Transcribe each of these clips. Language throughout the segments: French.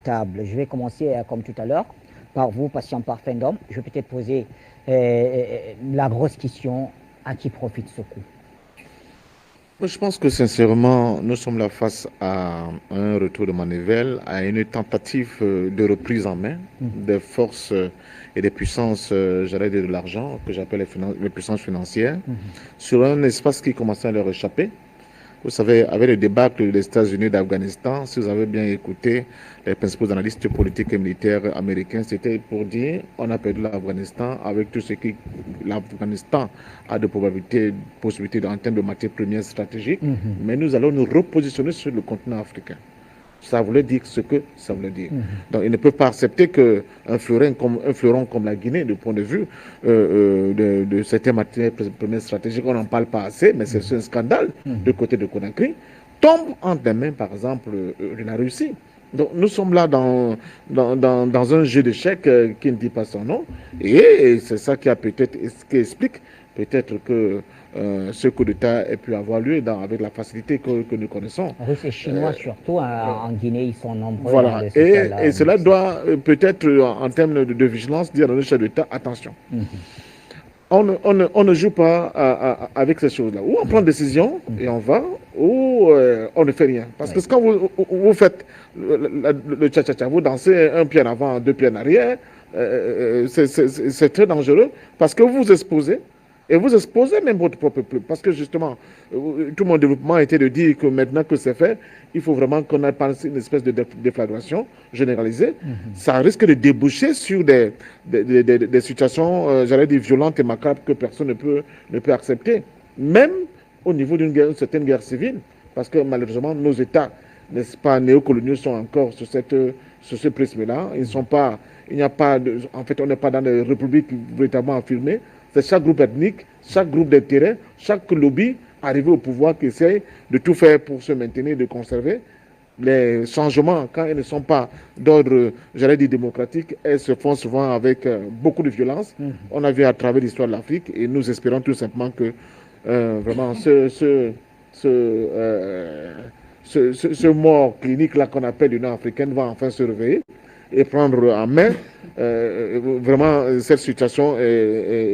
table. Je vais commencer, comme tout à l'heure, par vous, patient parfait d'homme. Je vais peut-être poser la grosse question, à qui profite ce coup? Je pense que sincèrement, nous sommes là face à un retour de manivelle, à une tentative de reprise en main des forces et des puissances, j'allais dire de l'argent, que j'appelle les puissances financières, sur un espace qui commençait à leur échapper. Vous savez, avec le débâcle des États-Unis d'Afghanistan, si vous avez bien écouté les principaux analystes politiques et militaires américains, c'était pour dire on a perdu l'Afghanistan avec tout ce que l'Afghanistan a de possibilités en termes de matières premières stratégiques, mais nous allons nous repositionner sur le continent africain. Ça voulait dire ce que ça voulait dire. Donc, ils ne peuvent pas accepter qu'un fleuron comme la Guinée, du point de vue de certaines matières premières stratégiques, on n'en parle pas assez, mais c'est un scandale du côté de Conakry, tombe entre les mains, par exemple, de la Russie. Donc, nous sommes là dans un jeu d'échecs qui ne dit pas son nom. Et c'est ça qui a peut-être, qui explique peut-être que ce coup d'État ait pu avoir lieu avec la facilité que nous connaissons. Russes et Chinois surtout, en Guinée, ils sont nombreux dans Voilà. le secteur-là. Et cela doit peut-être, en termes de vigilance, dire à nos chefs d'État, attention. On ne joue pas avec ces choses-là. Ou on prend une décision et on va, ou on ne fait rien. Parce que quand vous faites le cha-cha-cha, vous dansez un pied en avant, deux pieds en arrière, c'est très dangereux parce que vous vous exposez. Et vous exposez même votre propre peuple. Parce que justement, tout mon développement était de dire que maintenant que c'est fait, il faut vraiment qu'on ait pensé une espèce de déflagration généralisée. Ça risque de déboucher sur des situations, j'allais dire, violentes et macabres que personne ne peut accepter. Même au niveau d'une certaine guerre civile. Parce que malheureusement, nos États, n'est-ce pas, néocoloniaux sont encore sur ce prisme-là. Ils ne sont pas, il n'y a pas de, en fait, on n'est pas dans des républiques véritablement affirmées. C'est chaque groupe ethnique, chaque groupe d'intérêt, chaque lobby arrivé au pouvoir qui essaie de tout faire pour se maintenir, de conserver. Les changements, quand ils ne sont pas d'ordre, j'allais dire démocratique, elles se font souvent avec beaucoup de violence. On a vu à travers l'histoire de l'Afrique et nous espérons tout simplement que vraiment ce mort clinique-là qu'on appelle l'Union africaine va enfin se réveiller et prendre en main vraiment cette situation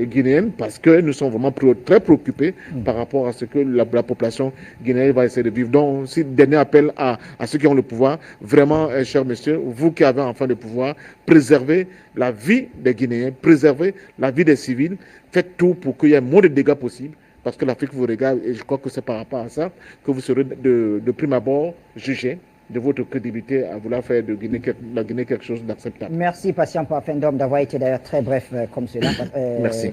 guinéenne parce que nous sommes vraiment très préoccupés par rapport à ce que la population guinéenne va essayer de vivre. Donc, si dernier appel à ceux qui ont le pouvoir, vraiment, chers messieurs, vous qui avez enfin le pouvoir, préservez la vie des Guinéens, préservez la vie des civils, faites tout pour qu'il y ait le moins de dégâts possible. Parce que l'Afrique vous regarde et je crois que c'est par rapport à ça que vous serez de prime abord jugé de votre crédibilité à vouloir faire de la Guinée quelque chose d'acceptable. Merci, patient parfait d'homme, d'avoir été d'ailleurs très bref comme cela. Merci.